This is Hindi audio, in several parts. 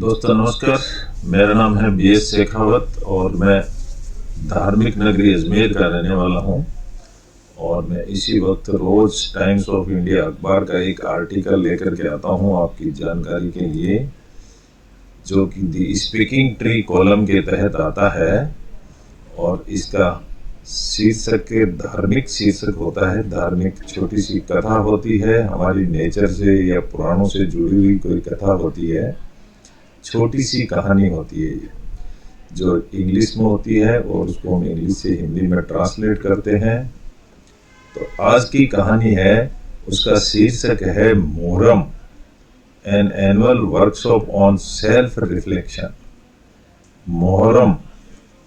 दोस्तों नमस्कार, मेरा नाम है BS शेखावत और मैं धार्मिक नगरी अजमेर का रहने वाला हूं। और मैं इसी वक्त रोज टाइम्स ऑफ इंडिया अखबार का एक आर्टिकल लेकर के आता हूं आपकी जानकारी के लिए, जो कि दी स्पीकिंग ट्री कॉलम के तहत आता है। और इसका शीर्षक के धार्मिक शीर्षक होता है। धार्मिक छोटी सी कथा होती है, हमारी नेचर से या पुराणों से जुड़ी हुई कोई कथा होती है, छोटी सी कहानी होती है जो इंग्लिश में होती है और उसको हम इंग्लिश से हिंदी में ट्रांसलेट करते हैं। तो आज की कहानी है, उसका शीर्षक है Muharram, N annual workshop on self reflection.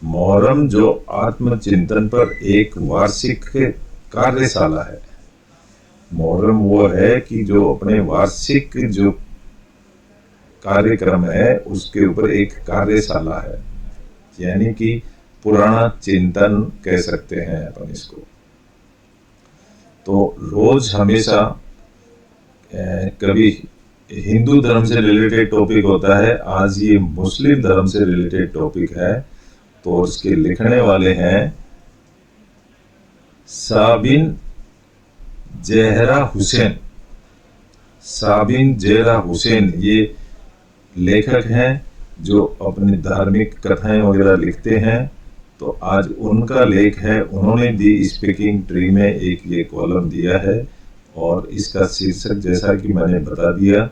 Muharram जो आत्मचिंतन पर एक वार्षिक कार्यशाला है। मोहर्रम वो है कि जो अपने वार्षिक जो कार्यक्रम है उसके ऊपर एक कार्यशाला है, यानी कि पुराना चिंतन कह सकते हैं अपन इसको। तो रोज हमेशा कभी हिंदू धर्म से रिलेटेड टॉपिक होता है, आज ये मुस्लिम धर्म से रिलेटेड टॉपिक है। तो उसके लिखने वाले हैं साबिन ज़हरा हुसैन। ये लेखक हैं जो अपनी धार्मिक कथाएं वगैरह लिखते हैं। तो आज उनका लेख है, उन्होंने दी स्पीकिंग ट्री में एक ये कॉलम दिया है और इसका शीर्षक जैसा कि मैंने बता दिया।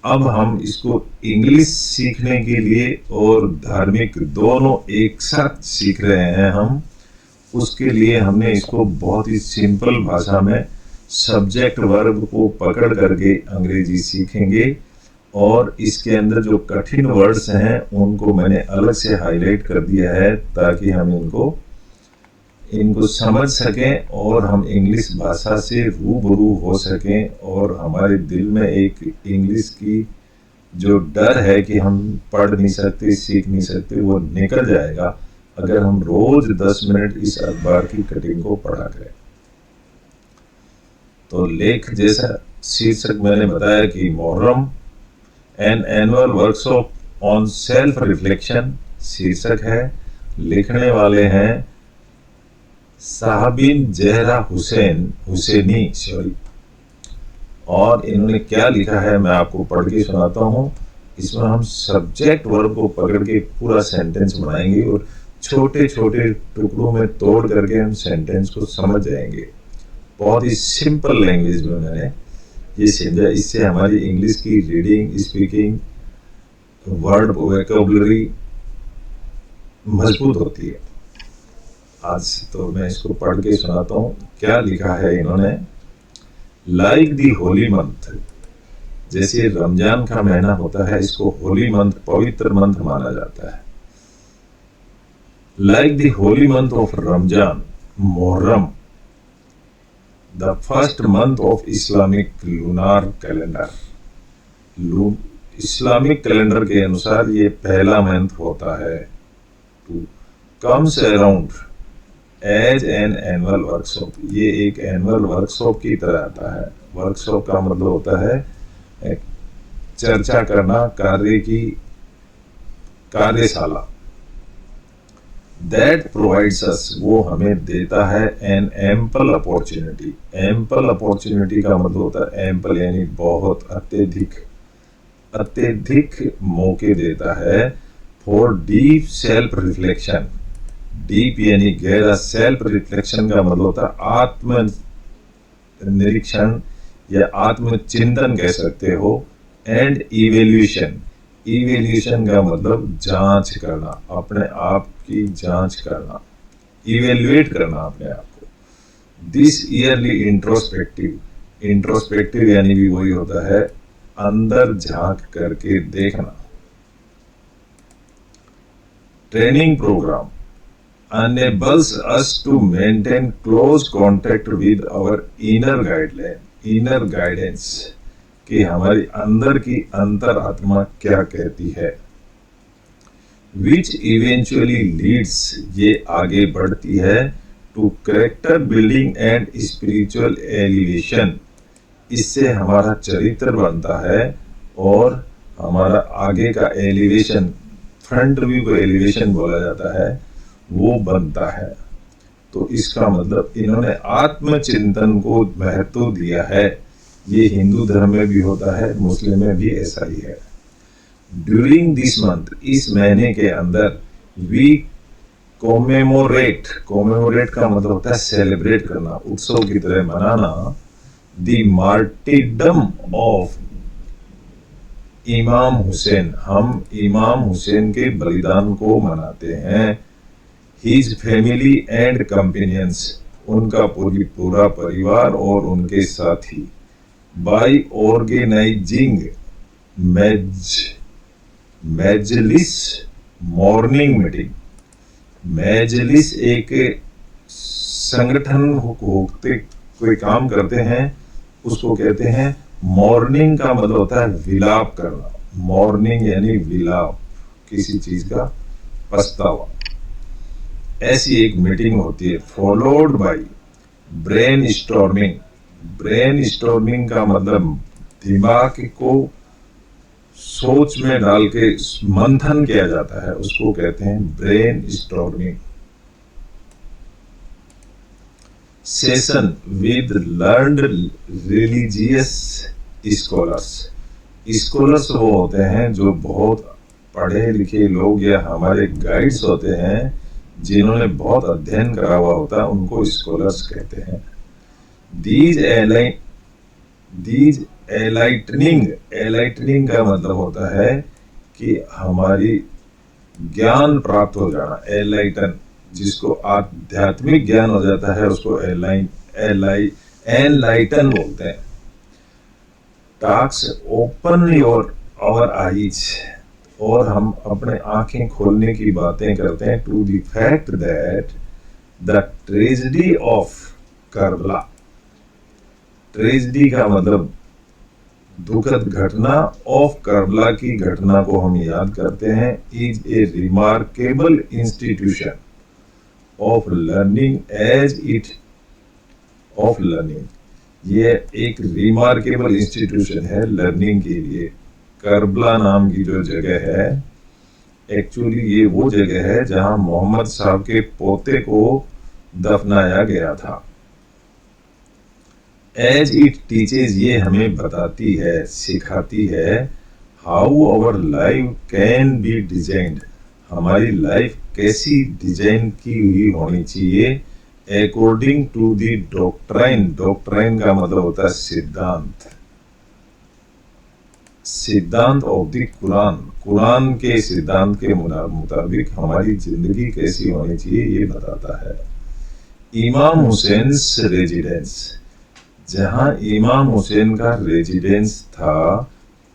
अब हम इसको इंग्लिश सीखने के लिए और धार्मिक दोनों एक साथ सीख रहे हैं हम। उसके लिए हमने इसको बहुत ही सिंपल भाषा में सब्जेक्ट वर्ब को पकड़ करके अंग्रेजी सीखेंगे। और इसके अंदर जो कठिन वर्ड्स हैं उनको मैंने अलग से हाईलाइट कर दिया है ताकि हम इनको समझ सकें और हम इंग्लिश भाषा से रूबरू हो सकें। और हमारे दिल में एक इंग्लिश की जो डर है कि हम पढ़ नहीं सकते, सीख नहीं सकते, वो निकल जाएगा अगर हम रोज 10 मिनट इस अखबार की कटिंग को पढ़ा करें। तो लेख जैसा शीर्षक मैंने बताया कि Muharram, N annual workshop on self reflection शीर्षक है। लिखने वाले हैं साबिन ज़हरा हुसैनी। और इन्होंने क्या लिखा है मैं आपको पढ़ के सुनाता हूँ। इसमें हम सब्जेक्ट वर्ब को पकड़ के पूरा सेंटेंस बनाएंगे और छोटे छोटे टुकड़ों में तोड़ करके हम सेंटेंस को समझ जाएंगे। बहुत ही सिंपल लैंग्वेज में मैंने ये समझा। इससे हमारी इंग्लिश की रीडिंग, स्पीकिंग, वर्ड वोकैबुलरी मजबूत होती है। आज तो मैं इसको पढ़ के सुनाता हूँ। क्या लिखा है इन्होंने। लाइक दी होली मंथ, जैसे रमजान का महीना होता है, इसको होली मंथ, पवित्र मंथ माना जाता है। Like the holy month of Ramzan, Muharram, the first month of Islamic lunar calendar। Islamic calendar के अनुसार ये पहला मंथ होता है। To comes around as an annual workshop, ये एक एनुअल वर्कशॉप की तरह आता है। वर्कशॉप का मतलब होता है चर्चा करना, कार्य की कार्यशाला। That provides us, वो हमें देता है an ample opportunity। ample opportunity का मतलब होता है ample यानी बहुत, अत्यधिक मौके देता है। for deep self reflection, deep यानी गहरा, self reflection का मतलब होता है आत्म निरीक्षण या आत्मचिंतन कह सकते हो। and इवेल्यूशन का मतलब जांच करना, अपने आप की जांच करना, इवेल्युएट करना अपने आप को। दिस ईयरली इंट्रोस्पेक्टिव यानी भी वही होता है अंदर झांक करके देखना। Training programme enables us to maintain close contact with our inner guidance, कि हमारी अंदर की अंतर आत्मा क्या कहती है। विच इवेंचुअली लीड्स, ये आगे बढ़ती है, to character building and spiritual elevation, इससे हमारा चरित्र बनता है और हमारा आगे का एलिवेशन, फ्रंट व्यू को एलिवेशन बोला जाता है, वो बनता है। तो इसका मतलब इन्होंने आत्मचिंतन को महत्व दिया है। ये हिंदू धर्म में भी होता है, मुस्लिम में भी ऐसा ही है। ड्यूरिंग दिस मंथ, इस महीने के अंदर, वी कोमेमोरेट, कोमेमोरेट का मतलब होता है सेलिब्रेट करना, उत्सव की तरह मनाना, द मार्टिरडम ऑफ इमाम हुसैन, हम इमाम हुसैन के बलिदान को मनाते हैं। हिज फैमिली एंड कंपेनियंस, उनका पूरा परिवार और उनके साथी, बाय ऑर्गेनाइजिंग मजलिस मॉर्निंग मीटिंग। मजलिस एक संगठन होते कोई काम करते हैं, उसको कहते हैं मॉर्निंग का मतलब होता है विलाप करना। मॉर्निंग यानी विलाप, किसी चीज का पछतावा। ऐसी एक मीटिंग होती है, followed by brain storming. Brain storming का मतलब दिमाग को सोच में डाल के मंथन किया जाता है, उसको कहते हैं brain storming. Session with learned religious scholars. Scholars वो होते हैं जो बहुत पढ़े लिखे लोग या हमारे गाइड्स होते हैं जिन्होंने बहुत अध्ययन करा हुआ होता है, उनको स्कॉलर्स कहते हैं। दीज एलाइटनिंग का मतलब होता है कि हमारी ज्ञान प्राप्त हो जाना। एलाइटन, जिसको आध्यात्मिक ज्ञान हो जाता है उसको एनलाइटन बोलते हैं। टास्क ओपन आवर आईज, और हम अपने आंखें खोलने की बातें करते हैं, to the fact that the tragedy of Karbala. Tragedy का मतलब दुखद घटना, ऑफ करबला की घटना को हम याद करते हैं। Is a remarkable institution of learning as it of learning. ये एक रिमार्केबल इंस्टीट्यूशन है लर्निंग के लिए। करबला नाम की जो जगह है, एक्चुअली ये वो जगह है जहां मोहम्मद साहब के पोते को दफनाया गया था। एज इट टीचेज, ये हमें बताती है, सिखाती है, how our life can be designed, हमारी लाइफ कैसी डिजाइन की हुई होनी चाहिए, according to the doctrine. Doctrine का मतलब होता है सिद्धांत, सिद्धांत ऑफ द कुरान। कुरान के सिद्धांत के मुताबिक हमारी जिंदगी कैसी होनी चाहिए ये बताता है। इमाम हुसैन रेजिडेंस, जहां इमाम हुसैन का रेजिडेंस था,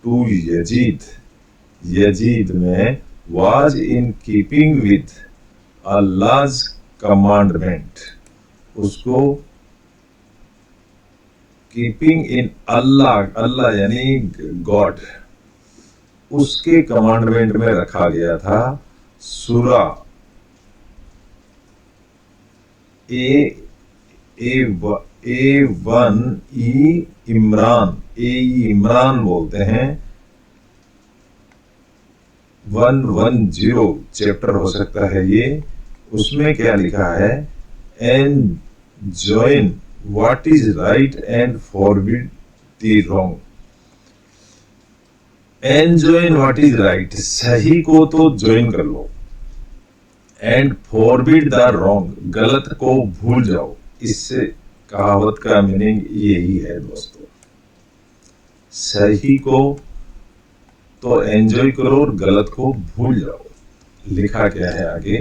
टू यजीद, यजीद में, वाज इन कीपिंग विद अल्लाह's कमांडमेंट, उसको कीपिंग इन अल्लाह, अल्लाह यानी गॉड, उसके कमांडमेंट में रखा गया था। सूरा इमरान बोलते हैं, 110 चैप्टर हो सकता है ये। उसमें क्या लिखा है, and join what is right and forbid the wrong. And join what is right, सही को तो ज्वाइन कर लो, एंड फॉरबिड द रॉन्ग, गलत को भूल जाओ। इससे कहावत का मीनिंग यही है दोस्तों, सही को तो एंजॉय करो और गलत को भूल जाओ। लिखा क्या है आगे,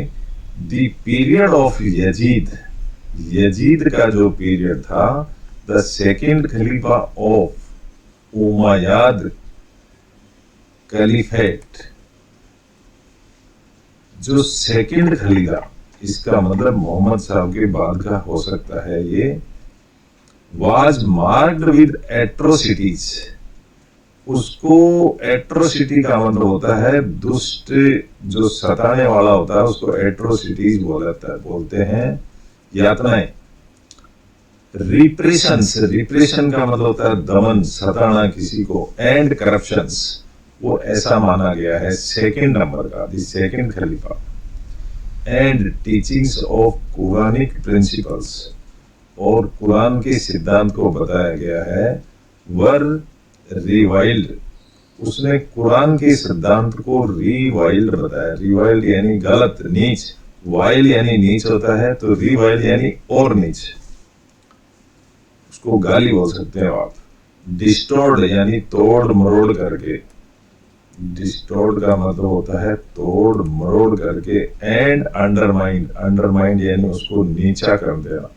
the period of Yazid, Yazid का जो पीरियड था, the second Khalifa of Umayyad caliphate, जो सेकेंड खलीफा, इसका मतलब मोहम्मद साहब के बाद का हो सकता है ये, वाज मार्क्ड विद एट्रोसिटीज। उसको एट्रोसिटी का मतलब होता है दुष्ट, जो सताने वाला होता है उसको एट्रोसिटीज बोलते हैं, यातनाएं। रिप्रेशंस, रिप्रेशन का मतलब होता है दमन, सताना किसी को। एंड करप्शंस, वो ऐसा माना गया है सेकंड नंबर का, the second Khalifa. And teachings of Quranic principles, और कुरान के सिद्धांत को बताया गया है, वर रिवाइल्ड, उसने कुरान के सिद्धांत को रिवाइल्ड बताया। रिवाइल्ड यानी गलत, नीच। वाइल यानी नीच होता है, तो रिवाइल्ड यानी और नीच, उसको गाली बोल सकते हैं आप। डिस्टोर्ड यानी तोड़ मरोड़ करके, डिस्टोर्ड का मतलब होता है तोड़ मरोड़ करके। एंड अंडरमाइंड, अंडरमाइंड यानी उसको नीचा कर देना।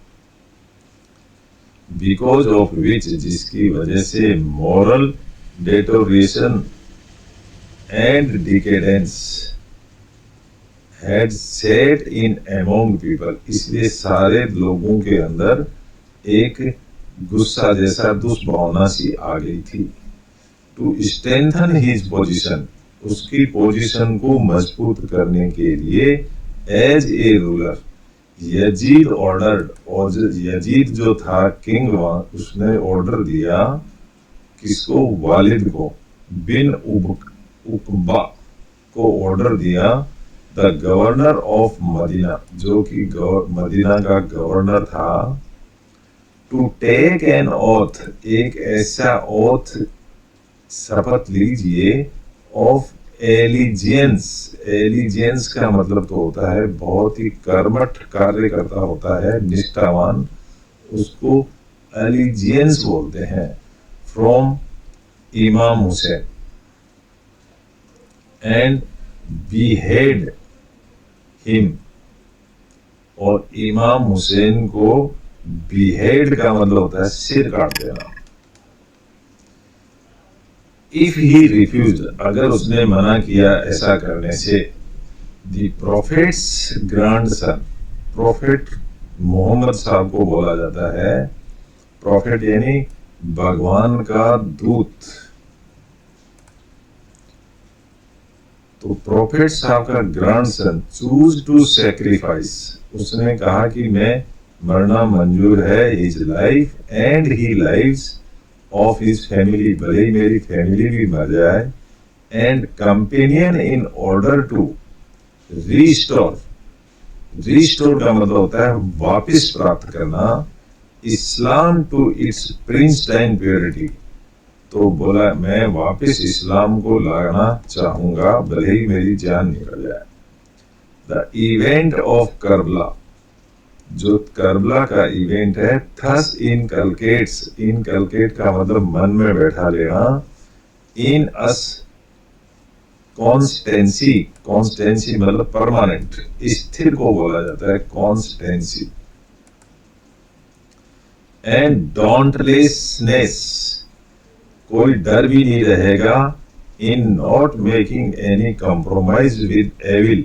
बिकॉज ऑफ विच, जिसकी वजह से moral deterioration and decadence had set in among people, इसलिए सारे लोगों के अंदर एक गुस्सा जैसा दुष्भावना सी आ गई थी। टू स्ट्रेंथन हिज पोजीशन, उसकी पोजीशन को मजबूत करने के लिए, as a ruler, Yazid ordered, और यजीद जो था किंग, उसने ऑर्डर दिया किसको, वालिद को, बिन उकबा को ऑर्डर दिया, द गवर्नर ऑफ मदीना, जो कि मदीना का गवर्नर था, टू टेक एन ओथ, एक ऐसा ओथ शपथ लीजिए, ऑफ एलिजियंस, एलिजियंस का मतलब तो होता है बहुत ही कर्मठ कार्य करता होता है, निष्ठावान, उसको एलिजियंस बोलते हैं, फ्रॉम इमाम हुसैन, एंड बीहेड हिम, और इमाम हुसैन को बीहेड का मतलब होता है सिर काट देना। इफ ही रिफ्यूज, अगर उसने मना किया ऐसा करने से, the prophet's grandson, prophet Muhammad साहब को बोला जाता है, प्रोफेट यानी भगवान का दूत, तो प्रोफेट साहब का ग्रैंडसन चूज टू सैक्रिफाइस, उसने कहा कि मैं मरना मंजूर है, his life and the lives of his family, भले ही मेरी फैमिली भी मर जाए, and companion in order to restore, restore का मतलब होता है वापस प्राप्त करना, Islam to its pristine purity, तो बोला मैं वापस इस्लाम को लाना चाहूंगा भले ही मेरी जान निकल जाए। द इवेंट ऑफ करबला, जो करबला का इवेंट है, थस इनकलकेट्स, इनकलकेट का मतलब मन में बैठा लेना, इन अस कॉन्स्टेंसी, कॉन्स्टेंसी मतलब परमानेंट, स्थिर को बोला जाता है कॉन्स्टेंसी, एंड डॉन्टलेसनेस, कोई डर भी नहीं रहेगा, in not making any compromise with evil,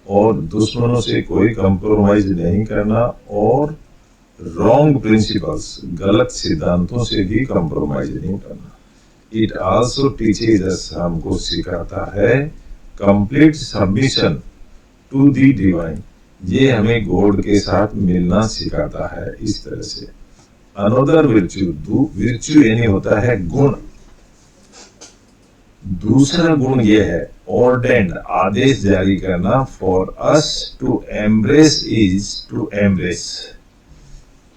और दुश्मनों से कोई कॉम्प्रोमाइज नहीं करना, और रॉन्ग प्रिंसिपल्स, गलत सिद्धांतों से भी कॉम्प्रोमाइज नहीं करना। इट आल्सो टीचेज अस, हमको सिखाता है, complete submission to the divine, ये हमें गॉड के साथ मिलना सिखाता है। इस तरह से अनदर विर्च्यू, विर्च्यू यानी होता है गुण, दूसरा गुण ये है, ऑर्डेंड, आदेश जारी करना, for us to embrace is to embrace,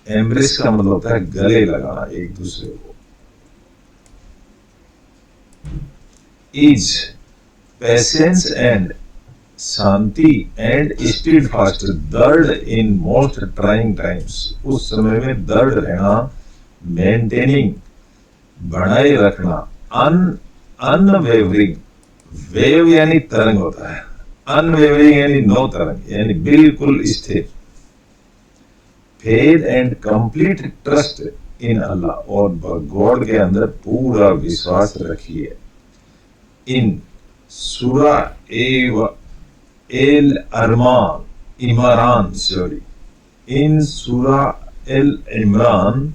embrace का मतलब होता है गले लगाना एक दूसरे को, इज पेशेंस एंड शांति, एंड स्टीडफास्ट, दृढ़ इन मोस्ट ट्राइंग टाइम्स, उस समय में दृढ़ रहना, मेंटेनिंग बनाए रखना, अनवेवरिंग, वेव यानी तरंग होता है, अनवेवरिंग यानी नो तरंग, यानी बिल्कुल स्थिर, faith and complete trust in अल्लाह, और गॉड के अंदर पूरा विश्वास रखिए। इन सूरा एल अरमान इमरान, सॉरी, इन सूरा एल इमरान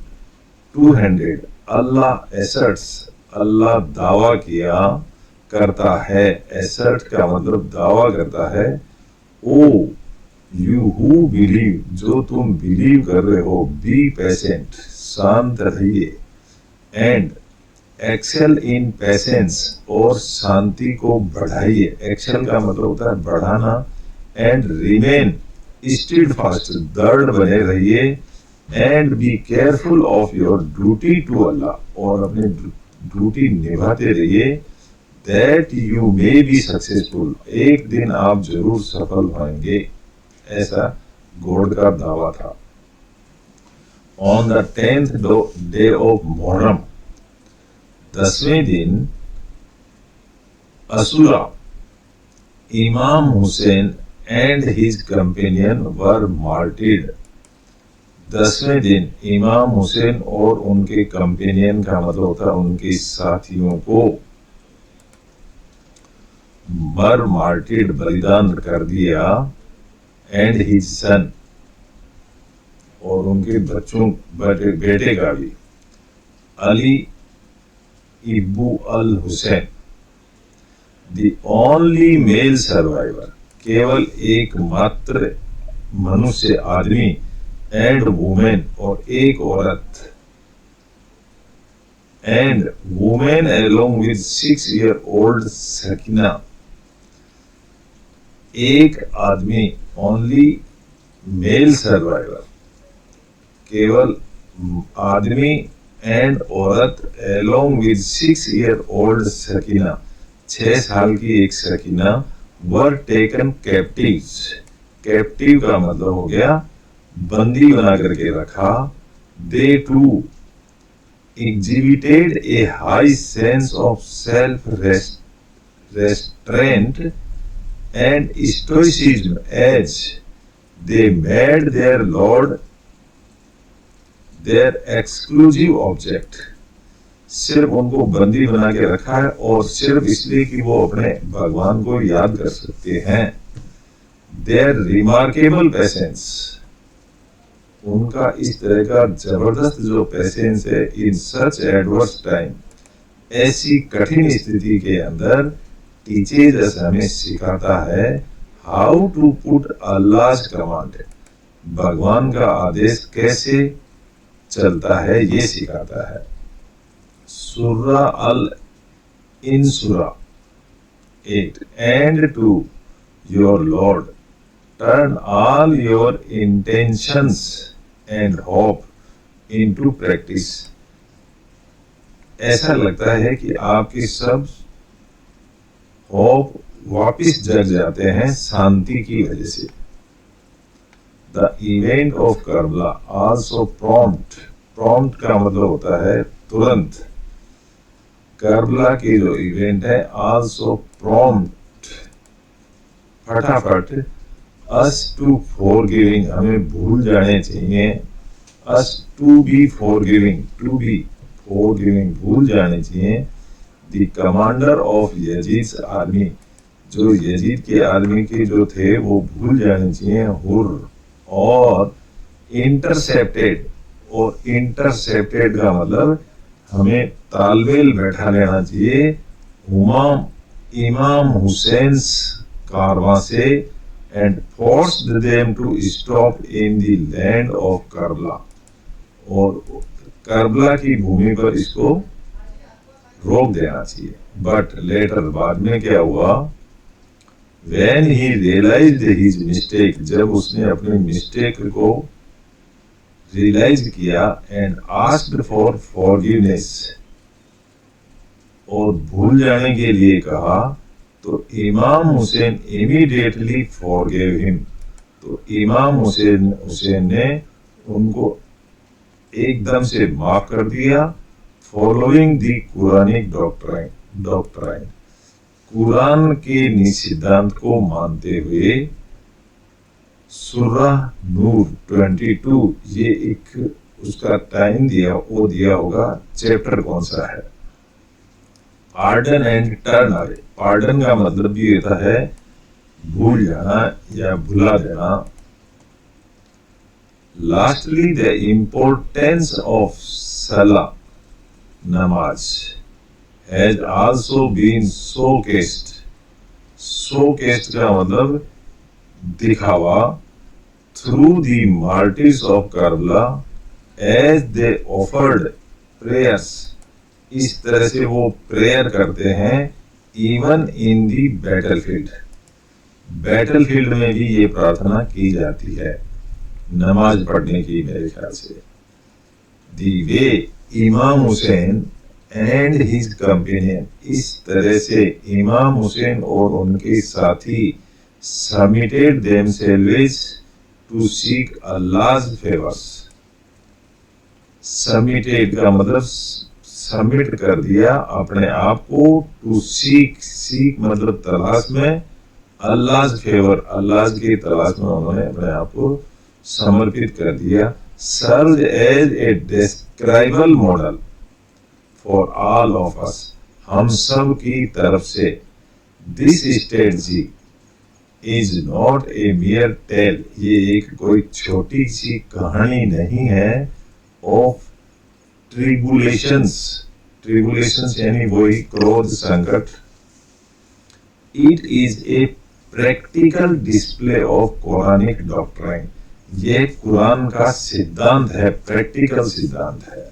200, अल्लाह एसर्ट्स, अल्लाह दावा किया करता है, एसर्ट का मतलब दावा करता है, ओ यू हु बिलीव, जो तुम बिलीव कर रहे हो, बी पेशेंट, शांत रहिए, एंड एक्सेल इन पेशेंस, और शांति को बढ़ाइए। एक्सेल का मतलब होता है बढ़ाना। एंड रिमेन स्टीडफास्ट, दृढ़ बने रहिए। And be careful of your duty to अल्लाह, और अपनी ड्यूटी निभाते रहिए। That you may be successful, एक दिन आप जरूर सफल होंगे, ऐसा गॉड का दावा था। On the 10th day of मुहर्रम, 10वें दिन अशूरा, इमाम Hussain and his companion were martyred. 10वें दिन इमाम हुसैन और उनके कंपेनियन का मतलब होता है उनके साथियों को वर मार्टिड, बलिदान कर दिया। एंड हिज सन, और उनके बच्चों बेटे का भी, Ali ibn al Hussain, the only male survivor, केवल एकमात्र मनुष्य आदमी, एंड वुमेन, और एक औरत, and women along with 6-year-old Sakina, एक आदमी, ओनली मेल सर्वाइवर, केवल आदमी एंड औरत, अलोंग विद 6-year-old सकीना, 6 साल की एक Sakina, were taken captives, captive का मतलब हो गया बंदी बना करके रखा। दे to exhibited a high sense of self-restraint and stoicism as they made their Lord their exclusive object। सिर्फ उनको बंदी बना के रखा है, और सिर्फ इसलिए कि वो अपने भगवान को याद कर सकते हैं। Their remarkable patience, उनका इस तरह का जबरदस्त जो पेशेंस है, इन सच एडवर्स टाइम, ऐसी कठिन स्थिति के अंदर, टीचेज हमें सिखाता है हाउ टू पुट अल्लाह's कमांड, भगवान का आदेश कैसे चलता है ये सिखाता है। सूरा अल इंसूरा 8, and to your lord turn all your intentions and hope into practice. ऐसा लगता है कि आपके सब होप वापिस जग जाते हैं शांति की वजह से। The event of Karbala also prompt, prompt का मतलब होता है तुरंत। करबला की जो इवेंट है, आल्सो प्रॉम्प्ट, फटाफट, अस टू फॉरगिविंग, हमें भूल जाने चाहिए। Us to be forgiving, to be forgiving, भूल जाने चाहिए। The commander of Yazid army, जो यजीद के आर्मी के जो थे वो भूल जाने चाहिए। हुर, और इंटरसेप्टेड, और इंटरसेप्टेड का मतलब हमें तालमेल बैठा लेना चाहिए इमाम हुसैन कारवां से, and forced them to stop in the land of Karbala, और करबला की भूमि पर इसको रोक देना चाहिए। बट लेटर, बाद में क्या हुआ, when he realised his mistake, जब उसने अपनी मिस्टेक को रियलाइज किया, एंड आस्क्ड फॉर फॉरगिवनेस, और भूल जाने के लिए कहा, तो इमाम हुसैन इमीडिएटली फॉरगिव हिम, तो इमाम हुसैन ने उनको एकदम से माफ कर दिया। फॉलोइंग दी कुरानिक डॉक्ट्राइन, कुरान के सिद्धांत को मानते हुए। सूरा नूर 22, ये एक उसका टाइम दिया, वो दिया होगा, चैप्टर कौन सा है। Pardon and turn away, pardon का मतलब भी होता है भूल जाना या भुला देना। लास्टली, द इम्पोर्टेंस ऑफ सला, नमाज, has also been showcased, showcased का मतलब दिखावा, through the martyrs of Karbala, as they offered prayers इस तरह से वो प्रेयर करते हैं even in the battlefield. Battlefield में भी ये प्रार्थना की जाती है नमाज पढ़ने की, मेरे ख्याल से। दी वे इमाम हुसैन एंड हिज कंपेनियन, इस तरह से इमाम हुसैन और उनके साथी सबमिटेड देमसेल्व्स टू सीक अल्लाह's फेवर्स। सबमिटेड का मतलब सबमिट कर दिया अपने आप को, टू सीक, सीक मतलब तलाश में, अल्लाह's फेवर, अल्लाह की तलाश में उन्होंने अपने आप को समर्पित कर दिया। Serve as a describable model for all of us, हम सब की तरफ से। This strategy is not a mere tale, ये एक कोई छोटी सी कहानी नहीं है ऑफ ट्रिबुलेशंस, ट्रिबुलेशंस यानी वही क्रोध, संकट। It is a practical display of Quranic doctrine, ये कुरान का सिद्धांत है, प्रैक्टिकल सिद्धांत है।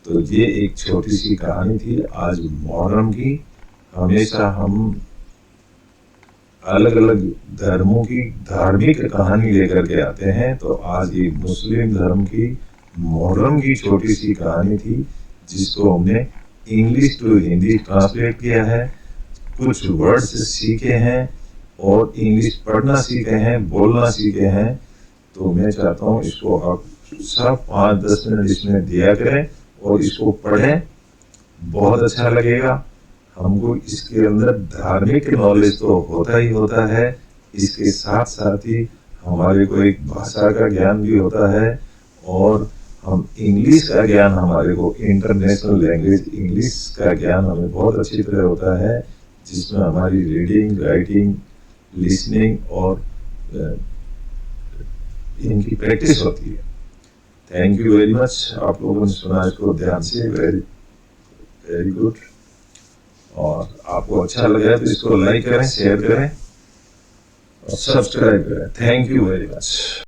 तो ये एक छोटी सी कहानी थी आज मुहर्रम की। हमेशा हम अलग अलग धर्मों की धार्मिक कहानी लेकर के आते हैं, तो आज ये मुस्लिम धर्म की मुहर्रम की छोटी सी कहानी थी, जिसको हमने इंग्लिश टू हिंदी ट्रांसलेट किया है, कुछ वर्ड्स सीखे हैं और इंग्लिश पढ़ना सीखे हैं, बोलना सीखे हैं। तो मैं चाहता हूँ इसको आप सब 5-10 मिनट इसमें दिया करें और इसको पढ़ें, बहुत अच्छा लगेगा हमको। इसके अंदर धार्मिक नॉलेज तो होता ही होता है, इसके साथ साथ ही हमारे को एक भाषा का ज्ञान भी होता है, और हम इंग्लिश का ज्ञान, हमारे को इंटरनेशनल लैंग्वेज इंग्लिश का ज्ञान हमें बहुत अच्छी तरह होता है, जिसमें हमारी रीडिंग, राइटिंग, लिसनिंग और इनकी प्रैक्टिस होती है। Thank you very much. आप लोगों ने सुना इसको ध्यान से, वेरी वेरी गुड। और आपको अच्छा लगा तो इसको लाइक करें, शेयर करें और सब्सक्राइब करें। Thank you very much.